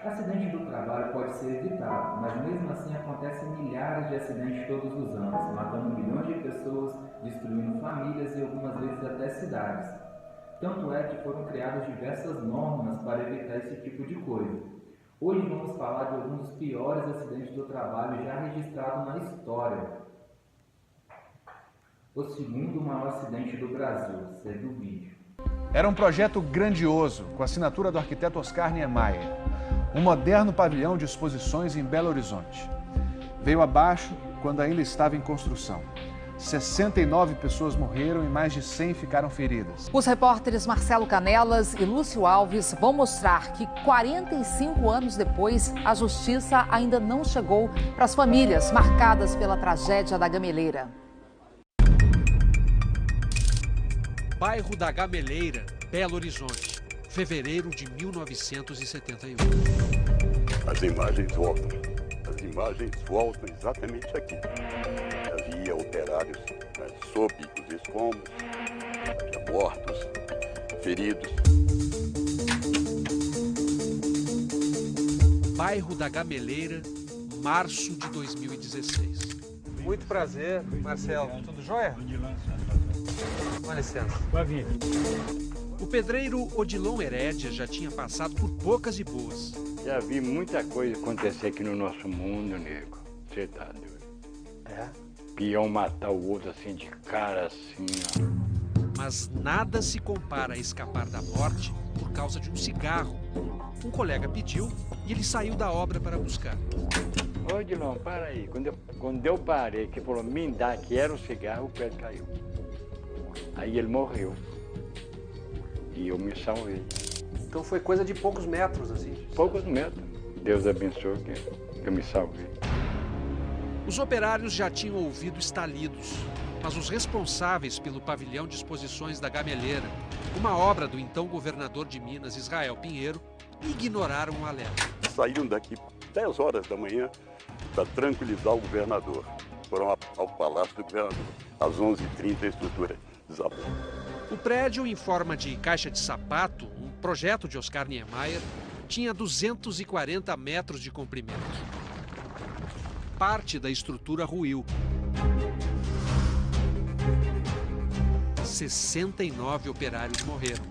Acidente do trabalho pode ser evitado, mas mesmo assim acontecem milhares de acidentes todos os anos, matando milhões de pessoas, destruindo famílias e algumas vezes até cidades. Tanto é que foram criadas diversas normas para evitar esse tipo de coisa. Hoje vamos falar de alguns dos piores acidentes do trabalho já registrados na história. O segundo maior acidente do Brasil, segue o vídeo. Era um projeto grandioso, com a assinatura do arquiteto Oscar Niemeyer. Um moderno pavilhão de exposições em Belo Horizonte. Veio abaixo quando ainda estava em construção. 69 pessoas morreram e mais de 100 ficaram feridas. Os repórteres Marcelo Canelas e Lúcio Alves vão mostrar que 45 anos depois, a justiça ainda não chegou para as famílias marcadas pela tragédia da Gameleira. Bairro da Gameleira, Belo Horizonte, fevereiro de 1978. As imagens voltam exatamente aqui. Havia operários sob os escombros, havia mortos, feridos. Bairro da Gameleira, março de 2016. Muito prazer, Marcelo. Tudo jóia? Com licença. Vai vir. O pedreiro Odilon Herédia já tinha passado por poucas e boas. Já vi muita coisa acontecer aqui no nosso mundo, nego. Você tá doido. É? Peão matar o outro assim de cara assim, ó. Mas nada se compara a escapar da morte por causa de um cigarro. Um colega pediu e ele saiu da obra para buscar. Ô, Odilon, para aí. Quando eu parei, que falou, me dá, que era um cigarro, o pé caiu. Aí ele morreu. E eu me salvei. Então foi coisa de poucos metros, assim? Poucos metros. Deus abençoe que eu me salvei. Os operários já tinham ouvido estalidos, mas os responsáveis pelo pavilhão de exposições da Gameleira, uma obra do então governador de Minas, Israel Pinheiro, ignoraram o alerta. Saíram daqui 10 horas da manhã para tranquilizar o governador. Foram ao Palácio do Governador. Às 11h30 a estrutura desabou. O prédio, em forma de caixa de sapato, um projeto de Oscar Niemeyer, tinha 240 metros de comprimento. Parte da estrutura ruiu. 69 operários morreram.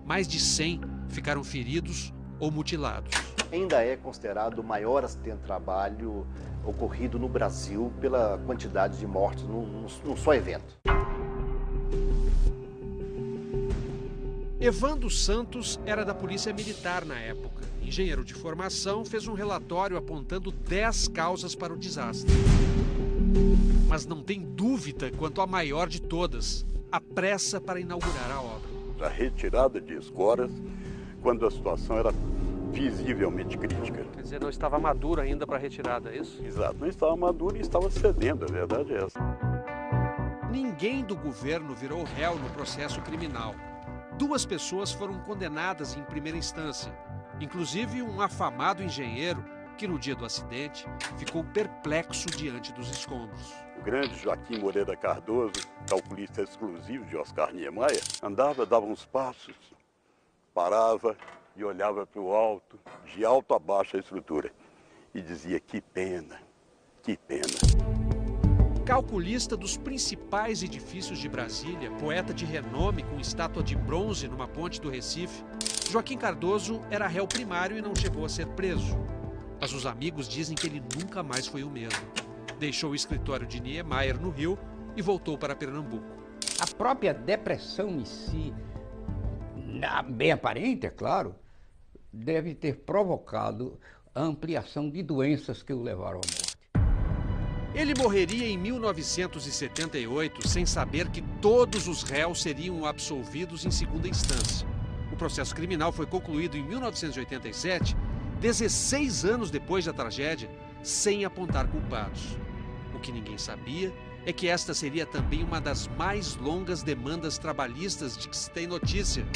Mais de 100 ficaram feridos ou mutilados. Ainda é considerado o maior acidente de trabalho ocorrido no Brasil pela quantidade de mortes num só evento. Evando Santos era da Polícia Militar na época. Engenheiro de formação, fez um relatório apontando 10 causas para o desastre. Mas não tem dúvida quanto à maior de todas, a pressa para inaugurar a obra. A retirada de escoras, quando a situação era visivelmente crítica. Quer dizer, não estava maduro ainda para a retirada, é isso? Exato, não estava maduro e estava cedendo, a verdade é essa. Ninguém do governo virou réu no processo criminal. 2 pessoas foram condenadas em primeira instância, inclusive um afamado engenheiro que no dia do acidente ficou perplexo diante dos escombros. O grande Joaquim Moreira Cardoso, calculista exclusivo de Oscar Niemeyer, andava, dava uns passos, parava e olhava para o alto, de alto a baixo a estrutura, e dizia, que pena, que pena. Calculista dos principais edifícios de Brasília, poeta de renome com estátua de bronze numa ponte do Recife, Joaquim Cardoso era réu primário e não chegou a ser preso. Mas os amigos dizem que ele nunca mais foi o mesmo. Deixou o escritório de Niemeyer no Rio e voltou para Pernambuco. A própria depressão em si, bem aparente, é claro, deve ter provocado a ampliação de doenças que o levaram à morte. Ele morreria em 1978 sem saber que todos os réus seriam absolvidos em segunda instância. O processo criminal foi concluído em 1987, 16 anos depois da tragédia, sem apontar culpados. O que ninguém sabia é que esta seria também uma das mais longas demandas trabalhistas de que se tem notícia.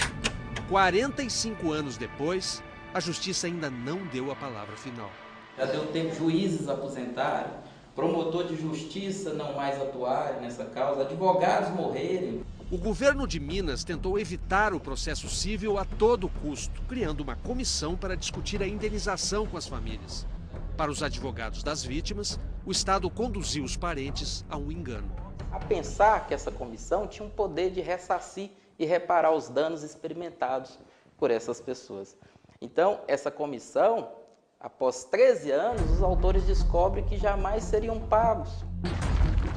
45 anos depois, a justiça ainda não deu a palavra final. Já deu tempo juízes aposentarem, promotor de justiça não mais atuar nessa causa, advogados morrerem. O governo de Minas tentou evitar o processo civil a todo custo, criando uma comissão para discutir a indenização com as famílias. Para os advogados das vítimas, o Estado conduziu os parentes a um engano. A pensar que essa comissão tinha um poder de ressarcir e reparar os danos experimentados por essas pessoas. Então, essa comissão, após 13 anos, os autores descobrem que jamais seriam pagos.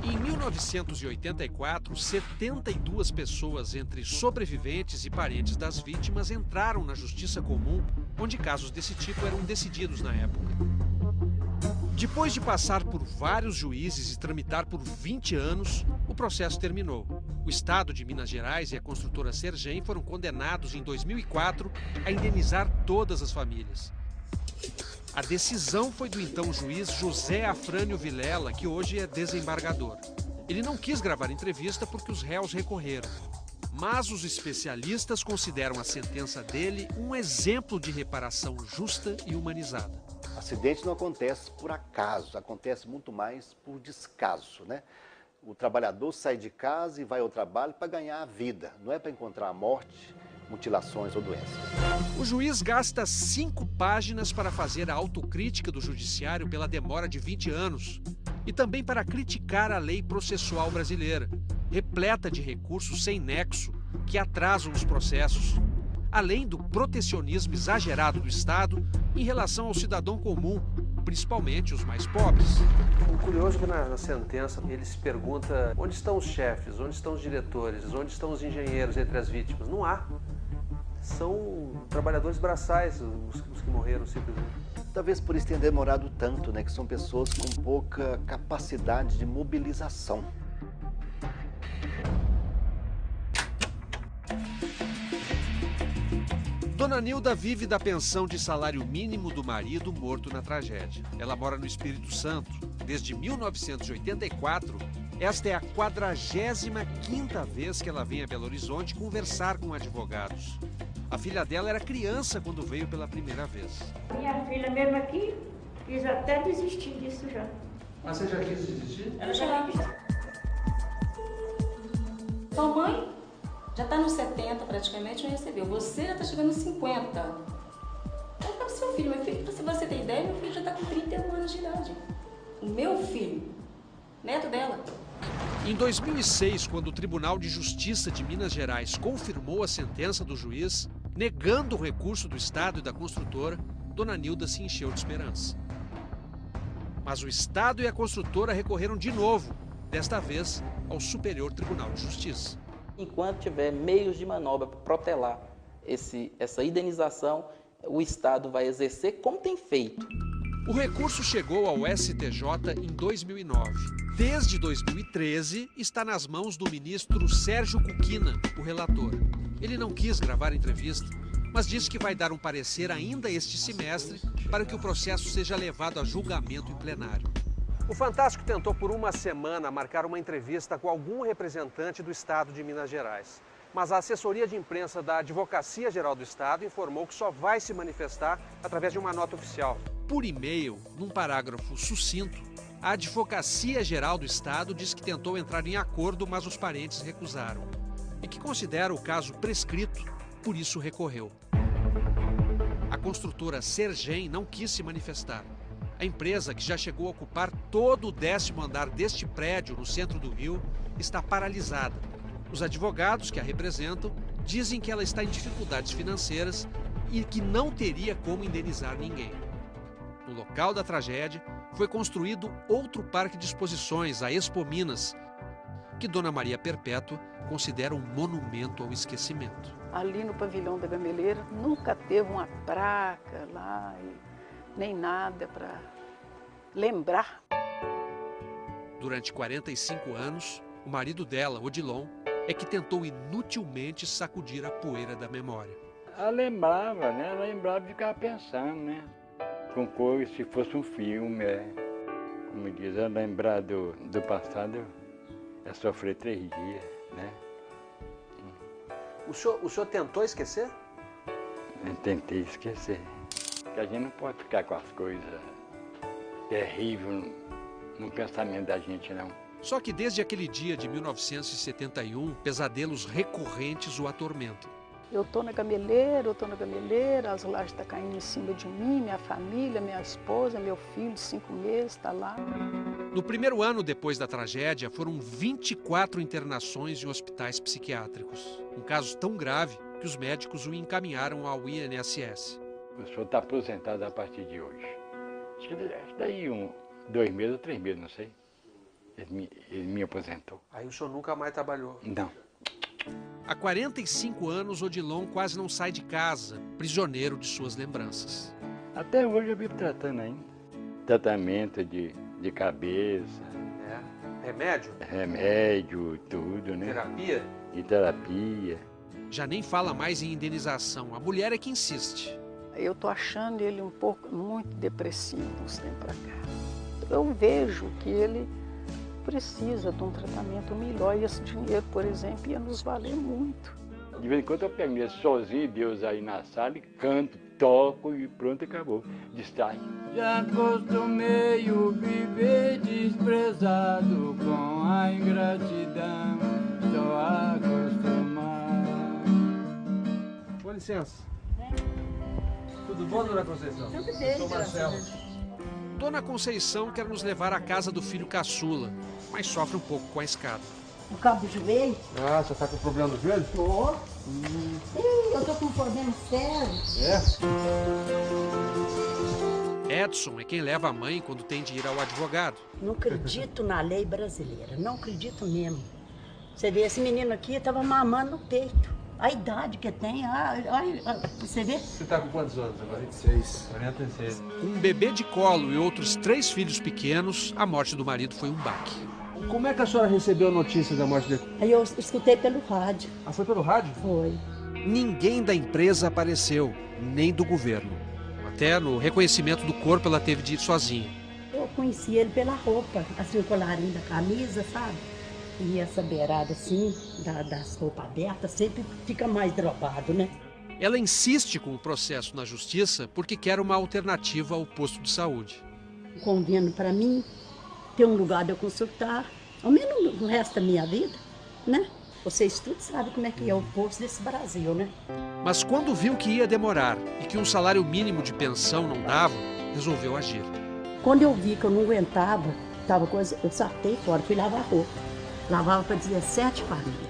Em 1984, 72 pessoas, entre sobreviventes e parentes das vítimas, entraram na Justiça Comum, onde casos desse tipo eram decididos na época. Depois de passar por vários juízes e tramitar por 20 anos, o processo terminou. O Estado de Minas Gerais e a construtora Sergem foram condenados em 2004 a indenizar todas as famílias. A decisão foi do então juiz José Afrânio Vilela, que hoje é desembargador. Ele não quis gravar entrevista porque os réus recorreram. Mas os especialistas consideram a sentença dele um exemplo de reparação justa e humanizada. Acidente não acontece por acaso, acontece muito mais por descaso, né? O trabalhador sai de casa e vai ao trabalho para ganhar a vida, não é para encontrar a morte, mutilações ou doenças. O juiz gasta 5 páginas para fazer a autocrítica do judiciário pela demora de 20 anos e também para criticar a lei processual brasileira, repleta de recursos sem nexo que atrasam os processos, além do protecionismo exagerado do Estado em relação ao cidadão comum, principalmente os mais pobres. O curioso é que na sentença ele se pergunta onde estão os chefes, onde estão os diretores, onde estão os engenheiros entre as vítimas. Não há. São trabalhadores braçais os que morreram simplesmente. Talvez por isso tenha demorado tanto, né? Que são pessoas com pouca capacidade de mobilização. Dona Nilda vive da pensão de salário mínimo do marido morto na tragédia. Ela mora no Espírito Santo. Desde 1984, esta é a 45ª vez que ela vem a Belo Horizonte conversar com advogados. A filha dela era criança quando veio pela primeira vez. Minha filha mesmo aqui, quis até desistir disso já. Mas você já quis desistir? Ela já quis. Sua mãe já está nos 70 praticamente, não recebeu. Você já está chegando nos 50. Eu falo, seu filho, meu filho, se você ter ideia, meu filho já está com 31 anos de idade. O meu filho, neto dela. Em 2006, quando o Tribunal de Justiça de Minas Gerais confirmou a sentença do juiz, negando o recurso do Estado e da construtora, Dona Nilda se encheu de esperança. Mas o Estado e a construtora recorreram de novo, desta vez ao Superior Tribunal de Justiça. Enquanto tiver meios de manobra para protelar essa indenização, o Estado vai exercer como tem feito. O recurso chegou ao STJ em 2009. Desde 2013, está nas mãos do ministro Sérgio Cuquina, o relator. Ele não quis gravar entrevista, mas disse que vai dar um parecer ainda este semestre para que o processo seja levado a julgamento em plenário. O Fantástico tentou por uma semana marcar uma entrevista com algum representante do Estado de Minas Gerais. Mas a assessoria de imprensa da Advocacia Geral do Estado informou que só vai se manifestar através de uma nota oficial. Por e-mail, num parágrafo sucinto, a Advocacia Geral do Estado diz que tentou entrar em acordo, mas os parentes recusaram. E que considera o caso prescrito, por isso recorreu. A construtora Sergem não quis se manifestar. A empresa, que já chegou a ocupar todo o 10º andar deste prédio no centro do Rio, está paralisada. Os advogados que a representam dizem que ela está em dificuldades financeiras e que não teria como indenizar ninguém. No local da tragédia, foi construído outro parque de exposições, a Expo Minas, que Dona Maria Perpétua considera um monumento ao esquecimento. Ali no pavilhão da Gameleira nunca teve uma placa lá, nem nada para lembrar. Durante 45 anos, o marido dela, Odilon, é que tentou inutilmente sacudir a poeira da memória. Ela lembrava, né? Ela lembrava e ficava pensando, né? Com coisa, se fosse um filme, como diz, lembrar do passado é sofrer 3 dias, né? O senhor tentou esquecer? Eu tentei esquecer. Porque a gente não pode ficar com as coisas terríveis no pensamento da gente, não. Só que desde aquele dia de 1971, pesadelos recorrentes o atormentam. Eu estou na gameleira, as lajes estão caindo em cima de mim, minha família, minha esposa, meu filho de 5 meses está lá. No primeiro ano depois da tragédia, foram 24 internações em hospitais psiquiátricos. Um caso tão grave que os médicos o encaminharam ao INSS. O senhor está aposentado a partir de hoje. Acho que daí 2 meses ou 3 meses, não sei. Ele me aposentou. Aí o senhor nunca mais trabalhou? Não. Há 45 anos, Odilon quase não sai de casa, prisioneiro de suas lembranças. Até hoje eu vivo tratando ainda. Tratamento de cabeça. É? Remédio? Remédio, tudo, né? Terapia? E terapia. Já nem fala mais em indenização, a mulher é que insiste. Eu estou achando ele muito depressivo uns tempos para cá. Eu vejo que ele precisa de um tratamento melhor e esse dinheiro, por exemplo, ia nos valer muito. De vez em quando eu pego ele sozinho, Deus aí na sala, e canto, toco e pronto, acabou. Distrai. Já acostumei o viver desprezado com a ingratidão, estou acostumado. Com licença. Tudo bom, dona Conceição? Tudo bem, sou Marcelo. Dona Conceição quer nos levar à casa do filho caçula, mas sofre um pouco com a escada. O cabo do joelho? Ah, você tá com problema no joelho? Tô. Eu tô com um problema sério. Edson é quem leva a mãe quando tem de ir ao advogado. Não acredito na lei brasileira, não acredito mesmo. Você vê, esse menino aqui tava mamando no peito. A idade que tem, você vê? Você tá com quantos anos agora? 46. 46. Um bebê de colo e outros 3 filhos pequenos, a morte do marido foi um baque. Como é que a senhora recebeu a notícia da morte dele? Aí eu escutei pelo rádio. Ah, foi pelo rádio? Foi. Ninguém da empresa apareceu, nem do governo. Até no reconhecimento do corpo ela teve de ir sozinha. Eu conheci ele pela roupa, assim, o colarinho da camisa, sabe? E essa beirada assim, das roupas abertas, sempre fica mais dropado, né? Ela insiste com o processo na justiça porque quer uma alternativa ao posto de saúde. Convendo para mim ter um lugar de eu consultar, ao menos no resto da minha vida, né? Vocês tudo sabem como é que é o posto desse Brasil, né? Mas quando viu que ia demorar e que um salário mínimo de pensão não dava, resolveu agir. Quando eu vi que eu não aguentava, eu saltei fora, fui lavar roupa. Lavava para 17 famílias.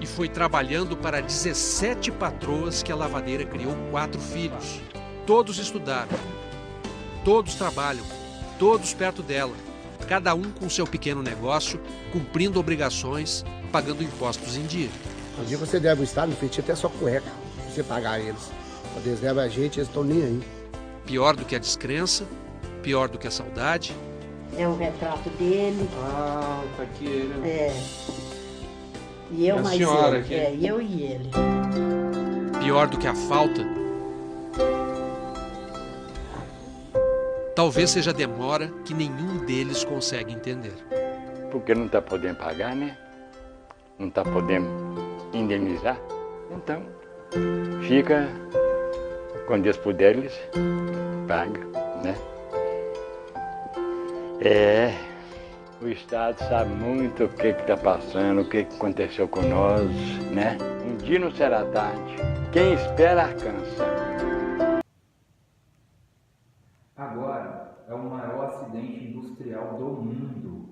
E foi trabalhando para 17 patroas que a lavadeira criou 4 filhos. Todos estudaram, todos trabalham, todos perto dela. Cada um com seu pequeno negócio, cumprindo obrigações, pagando impostos em dia. Um dia você deve o Estado, feito até sua cueca, se você pagar eles. Quando eles devem a gente, eles estão nem aí. Pior do que a descrença, pior do que a saudade. É o retrato dele. Ah, tá aqui ele. É. E eu, a mais senhora ele. aqui. É, eu e ele. Pior do que a falta. Talvez seja a demora que nenhum deles consegue entender. Porque não está podendo pagar, né? Não está podendo indenizar. Então, fica, quando Deus puder, eles pagam, né? O Estado sabe muito o que está passando, o que aconteceu com nós, né? Um dia não será tarde. Quem espera alcança. Agora é o maior acidente industrial do mundo.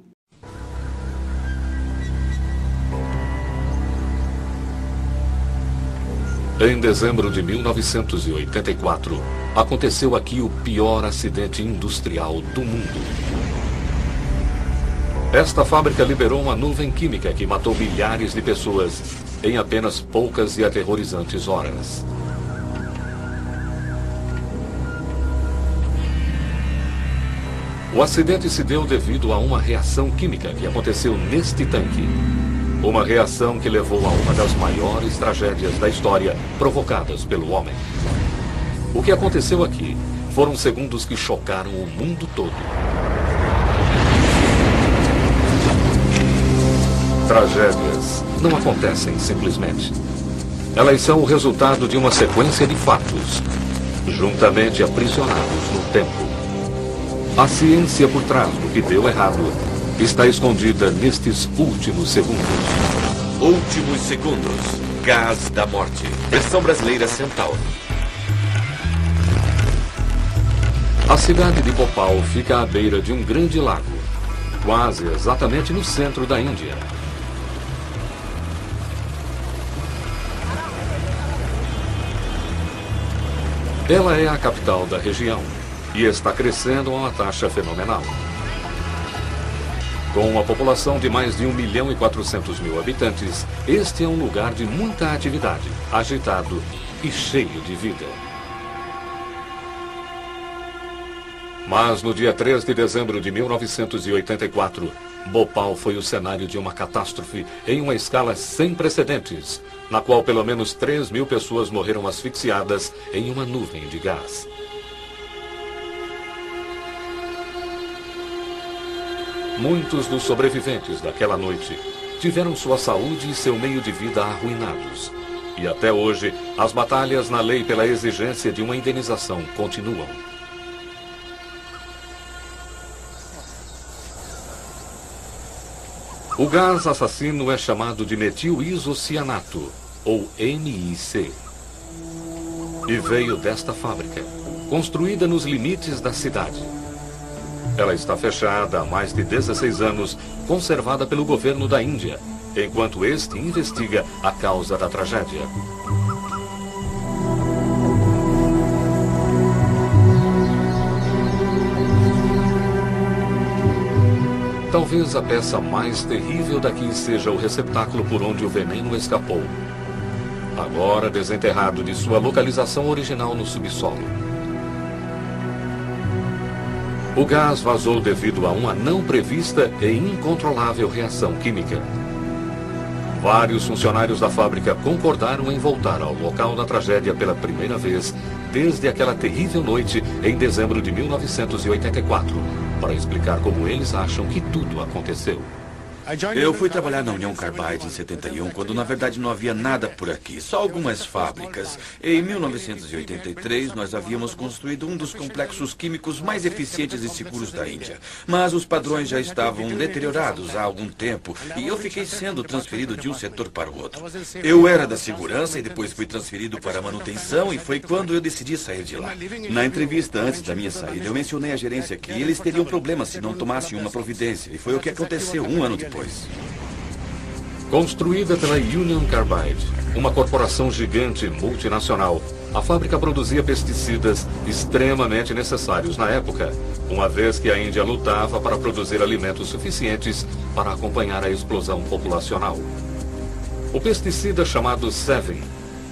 Em dezembro de 1984, aconteceu aqui o pior acidente industrial do mundo. Esta fábrica liberou uma nuvem química que matou milhares de pessoas em apenas poucas e aterrorizantes horas. O acidente se deu devido a uma reação química que aconteceu neste tanque. Uma reação que levou a uma das maiores tragédias da história provocadas pelo homem. O que aconteceu aqui foram segundos que chocaram o mundo todo. Tragédias não acontecem simplesmente. Elas são o resultado de uma sequência de fatos, juntamente aprisionados no tempo. A ciência por trás do que deu errado está escondida nestes últimos segundos. Últimos segundos. Gás da morte. Versão brasileira Centauro. A cidade de Bhopal fica à beira de um grande lago, quase exatamente no centro da Índia. Ela é a capital da região e está crescendo a uma taxa fenomenal. Com uma população de mais de 1.400.000 habitantes, este é um lugar de muita atividade, agitado e cheio de vida. Mas no dia 3 de dezembro de 1984, Bhopal foi o cenário de uma catástrofe em uma escala sem precedentes, na qual pelo menos 3.000 pessoas morreram asfixiadas em uma nuvem de gás. Muitos dos sobreviventes daquela noite tiveram sua saúde e seu meio de vida arruinados. E até hoje, as batalhas na lei pela exigência de uma indenização continuam. O gás assassino é chamado de metil-isocianato, ou MIC. E veio desta fábrica, construída nos limites da cidade. Ela está fechada há mais de 16 anos, conservada pelo governo da Índia, enquanto este investiga a causa da tragédia. Talvez a peça mais terrível daqui seja o receptáculo por onde o veneno escapou, agora desenterrado de sua localização original no subsolo. O gás vazou devido a uma não prevista e incontrolável reação química. Vários funcionários da fábrica concordaram em voltar ao local da tragédia pela primeira vez desde aquela terrível noite em dezembro de 1984, para explicar como eles acham que tudo aconteceu. Eu fui trabalhar na Union Carbide em 71, quando na verdade não havia nada por aqui, só algumas fábricas. Em 1983, nós havíamos construído um dos complexos químicos mais eficientes e seguros da Índia. Mas os padrões já estavam deteriorados há algum tempo e eu fiquei sendo transferido de um setor para o outro. Eu era da segurança e depois fui transferido para a manutenção e foi quando eu decidi sair de lá. Na entrevista antes da minha saída, eu mencionei à gerência que eles teriam problemas se não tomassem uma providência e foi o que aconteceu um ano depois. Construída pela Union Carbide, uma corporação gigante multinacional, a fábrica produzia pesticidas extremamente necessários na época, uma vez que a Índia lutava para produzir alimentos suficientes para acompanhar a explosão populacional. O pesticida chamado Sevin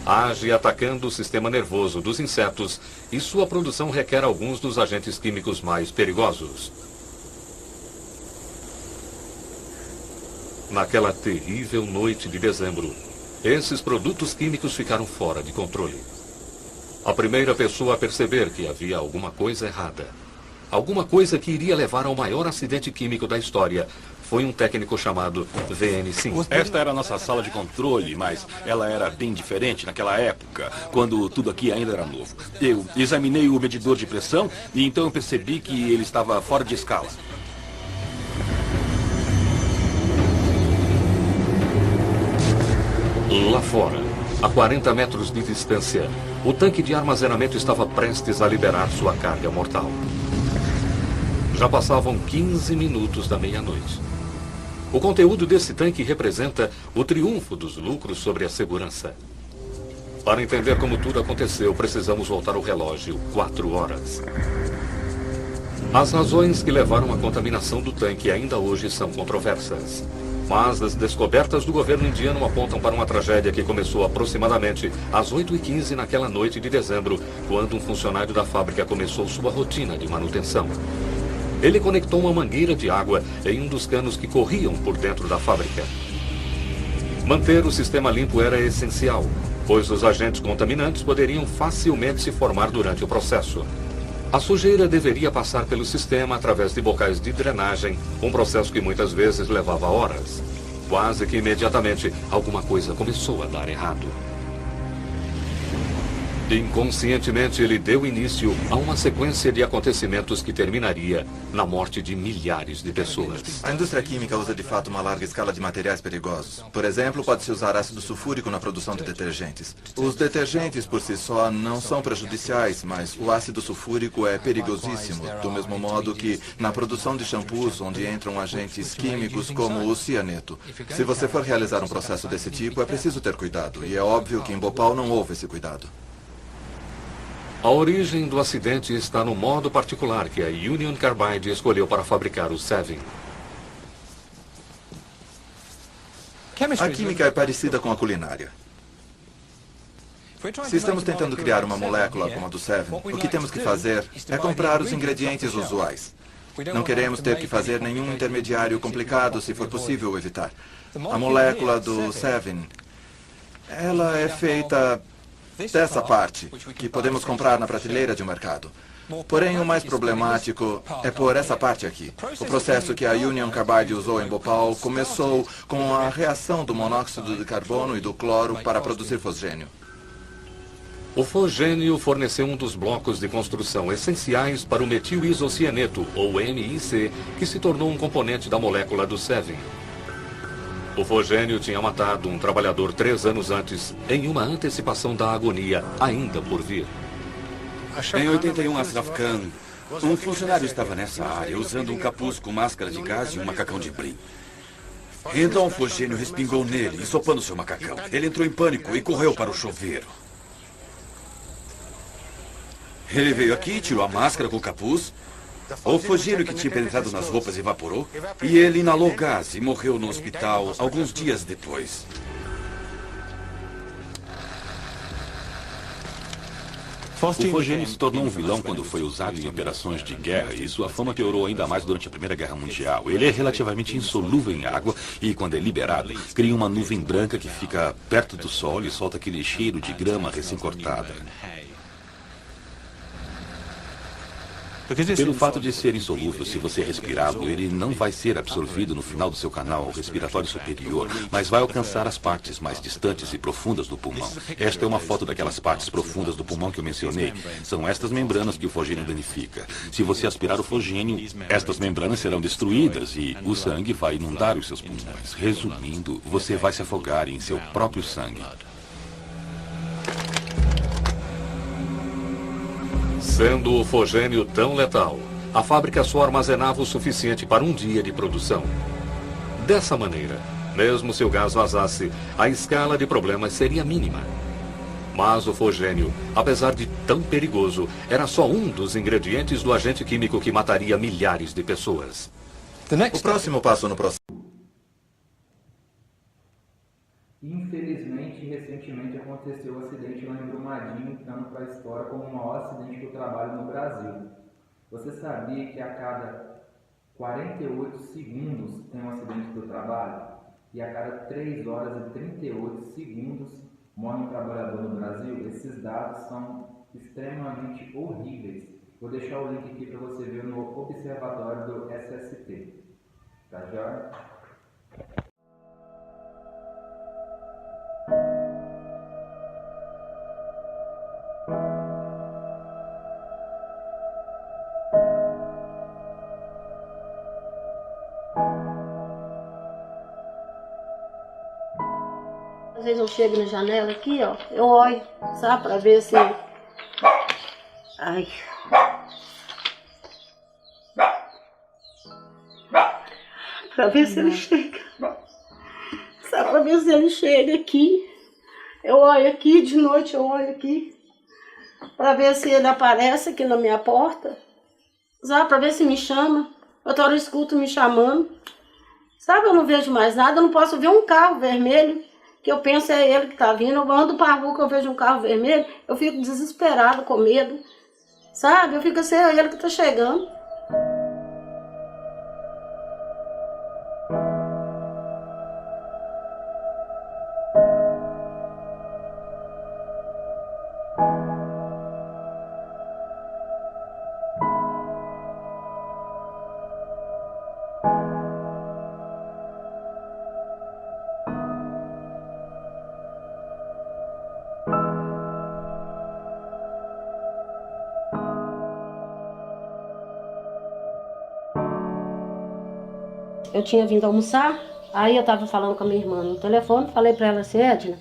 age atacando o sistema nervoso dos insetos e sua produção requer alguns dos agentes químicos mais perigosos. Naquela terrível noite de dezembro, esses produtos químicos ficaram fora de controle. A primeira pessoa a perceber que havia alguma coisa errada, alguma coisa que iria levar ao maior acidente químico da história, foi um técnico chamado VN5. Esta era a nossa sala de controle, mas ela era bem diferente naquela época, quando tudo aqui ainda era novo. Eu examinei o medidor de pressão e então eu percebi que ele estava fora de escala. Lá fora, a 40 metros de distância, o tanque de armazenamento estava prestes a liberar sua carga mortal. Já passavam 15 minutos da meia-noite. O conteúdo desse tanque representa o triunfo dos lucros sobre a segurança. Para entender como tudo aconteceu, precisamos voltar o relógio 4 horas. As razões que levaram à contaminação do tanque ainda hoje são controversas. Mas as descobertas do governo indiano apontam para uma tragédia que começou aproximadamente às 8h15 naquela noite de dezembro, quando um funcionário da fábrica começou sua rotina de manutenção. Ele conectou uma mangueira de água em um dos canos que corriam por dentro da fábrica. Manter o sistema limpo era essencial, pois os agentes contaminantes poderiam facilmente se formar durante o processo. A sujeira deveria passar pelo sistema através de bocais de drenagem, um processo que muitas vezes levava horas. Quase que imediatamente, alguma coisa começou a dar errado. Inconscientemente, ele deu início a uma sequência de acontecimentos que terminaria na morte de milhares de pessoas. A indústria química usa de fato uma larga escala de materiais perigosos. Por exemplo, pode-se usar ácido sulfúrico na produção de detergentes. Os detergentes por si só não são prejudiciais, mas o ácido sulfúrico é perigosíssimo, do mesmo modo que na produção de shampoos, onde entram agentes químicos como o cianeto. Se você for realizar um processo desse tipo, é preciso ter cuidado, e é óbvio que em Bhopal não houve esse cuidado. A origem do acidente está no modo particular que a Union Carbide escolheu para fabricar o Sevin. A química é parecida com a culinária. Se estamos tentando criar uma molécula como a do Sevin, o que temos que fazer é comprar os ingredientes usuais. Não queremos ter que fazer nenhum intermediário complicado, se for possível evitar. A molécula do Sevin, ela é feita dessa parte, que podemos comprar na prateleira de um mercado. Porém, o mais problemático é por essa parte aqui. O processo que a Union Carbide usou em Bhopal começou com a reação do monóxido de carbono e do cloro para produzir fosgênio. O fosgênio forneceu um dos blocos de construção essenciais para o metilisocianeto, ou MIC, que se tornou um componente da molécula do Sevin. O fosgênio tinha matado um trabalhador 3 anos antes, em uma antecipação da agonia ainda por vir. Em 81, Ashraf Khan, um funcionário estava nessa área, usando um capuz com máscara de gás e um macacão de brim. Então o fosgênio respingou nele, ensopando seu macacão. Ele entrou em pânico e correu para o chuveiro. Ele veio aqui, tirou a máscara com o capuz. O fosgênio que tinha penetrado nas roupas evaporou e ele inalou gás e morreu no hospital alguns dias depois. O fosgênio se tornou um vilão quando foi usado em operações de guerra e sua fama piorou ainda mais durante a Primeira Guerra Mundial. Ele é relativamente insolúvel em água e, quando é liberado, cria uma nuvem branca que fica perto do sol e solta aquele cheiro de grama recém-cortada. Pelo fato de ser insolúvel, se você respirá-lo, ele não vai ser absorvido no final do seu canal respiratório superior, mas vai alcançar as partes mais distantes e profundas do pulmão. Esta é uma foto daquelas partes profundas do pulmão que eu mencionei. São estas membranas que o fosgênio danifica. Se você aspirar o fosgênio, estas membranas serão destruídas e o sangue vai inundar os seus pulmões. Resumindo, você vai se afogar em seu próprio sangue. Sendo o fosgênio tão letal, a fábrica só armazenava o suficiente para um dia de produção. Dessa maneira, mesmo se o gás vazasse, a escala de problemas seria mínima. Mas o fosgênio, apesar de tão perigoso, era só um dos ingredientes do agente químico que mataria milhares de pessoas. O próximo passo no processo. Infelizmente, recentemente aconteceu um acidente lá em Brumadinho, entrando para a história como o maior acidente do trabalho no Brasil. Você sabia que a cada 48 segundos tem um acidente do trabalho? E a cada 3 horas e 38 segundos morre um trabalhador no Brasil? Esses dados são extremamente horríveis. Vou deixar o link aqui para você ver no observatório do SST. Tá joia? Às vezes eu chego na janela aqui, ó, eu olho, sabe, pra ver se... Ai... Pra ver se ele chega. Sabe, pra ver se ele chega aqui. Eu olho aqui, de noite eu olho aqui. Pra ver se ele aparece aqui na minha porta. Sabe, pra ver se me chama. Outra hora eu escuto me chamando. Sabe, eu não vejo mais nada, eu não posso ver um carro vermelho. Que eu penso é ele que tá vindo, eu ando para a rua que eu vejo um carro vermelho, eu fico desesperado, com medo, sabe? Eu fico assim, é ele que tá chegando. eu tinha vindo almoçar, aí eu tava falando com a minha irmã no telefone, falei pra ela assim, Edna,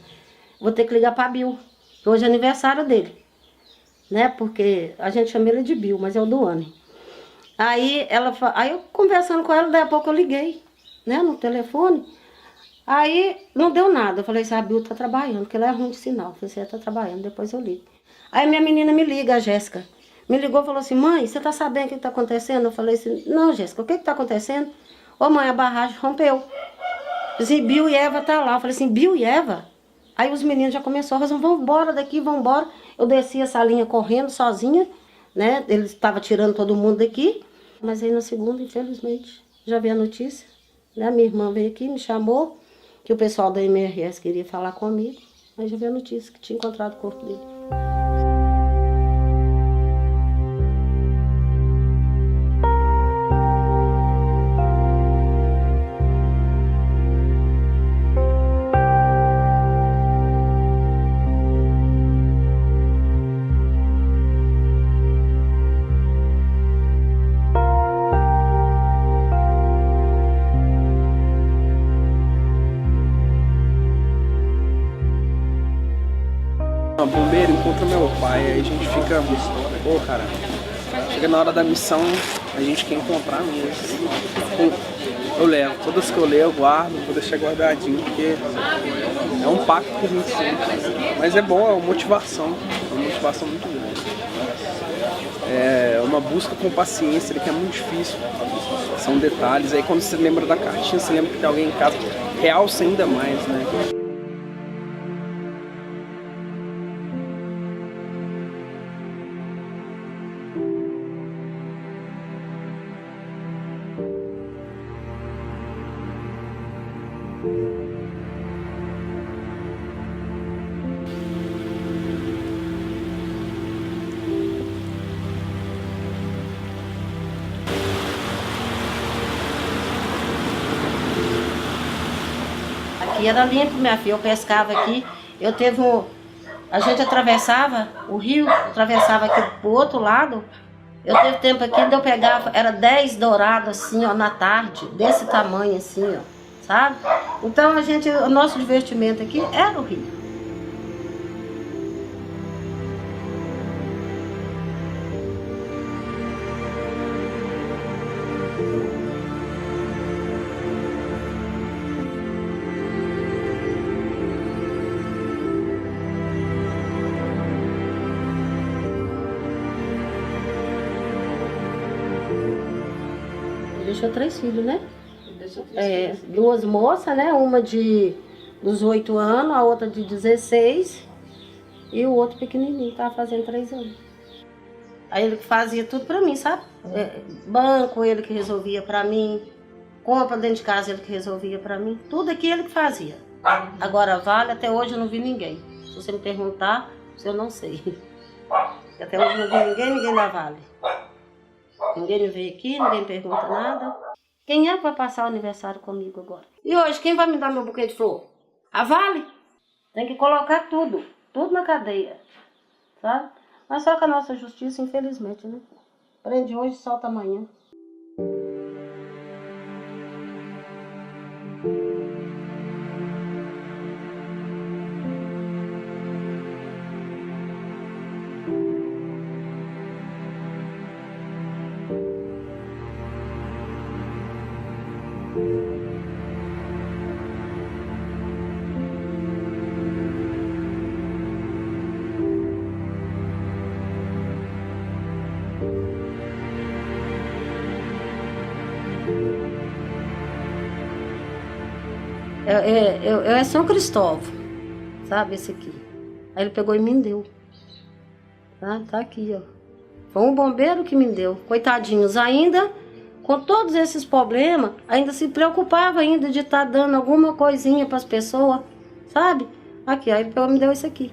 vou ter que ligar pra Bill, que hoje é aniversário dele, né? Porque a gente chama ele de Bill, mas é o Duane. Aí eu conversando com ela, daí a pouco eu liguei, né, no telefone. Aí não deu nada. Eu falei assim, a Bill tá trabalhando, porque ela é ruim de sinal. Eu falei assim, ela tá trabalhando, depois eu ligo. Aí minha menina me liga, a Jéssica. Me ligou e falou assim, mãe, você tá sabendo o que tá acontecendo? Eu falei assim, não, Jéssica, o que tá acontecendo? Ô mãe, a barragem rompeu. Eu falei assim, Bill e Eva tá lá. Eu falei assim, Bill e Eva? Aí os meninos já começaram a falar, vamos embora daqui, vamos embora. Eu desci essa linha correndo sozinha, né? Eles estavam tirando todo mundo daqui. Mas aí na segunda, infelizmente, já vi a notícia. Né? Minha irmã veio aqui, me chamou, que o pessoal da MRS queria falar comigo. Aí já vi a notícia que tinha encontrado o corpo dele. O bombeiro encontra meu pai, aí a gente fica, pô, cara, chega na hora da missão, a gente quer encontrar mesmo. Eu levo, todas que eu leio eu guardo, vou deixar guardadinho, porque é um pacto que a gente sente. Mas é bom, é uma motivação muito grande. É uma busca com paciência, que é muito difícil, são detalhes. Aí quando você lembra da cartinha, você lembra que tem alguém em casa, realça ainda mais, né? Aqui era limpo, minha filha, eu pescava aqui, a gente atravessava o rio, atravessava aqui pro outro lado, eu teve tempo aqui de eu pegava, era 10 dourados assim, ó, na tarde, desse tamanho assim, ó, sabe? Então o nosso divertimento aqui era o rio. Deixou 3 filhos, né? Duas moças, né? Uma dos 8 anos, a outra de 16 e o outro pequenininho, tava fazendo 3 anos. Aí ele fazia tudo pra mim, sabe? Banco ele que resolvia pra mim, compra dentro de casa ele que resolvia pra mim, tudo aqui ele que fazia. Agora vale, até hoje eu não vi ninguém. Se você me perguntar, eu não sei. Até hoje eu não vi ninguém da Vale. Ninguém me veio aqui, ninguém pergunta nada. Quem é que vai passar o aniversário comigo agora? E hoje, quem vai me dar meu buquê de flor? A Vale? Tem que colocar tudo na cadeia, sabe? Mas só que a nossa justiça, infelizmente, né? Prende hoje, solta amanhã. É São Cristóvão, sabe, esse aqui. Aí ele pegou e me deu. Tá aqui, ó. Foi um bombeiro que me deu. Coitadinhos, ainda com todos esses problemas, ainda se preocupava ainda de estar dando alguma coisinha para as pessoas, sabe? Aqui, aí ele pegou e me deu isso aqui.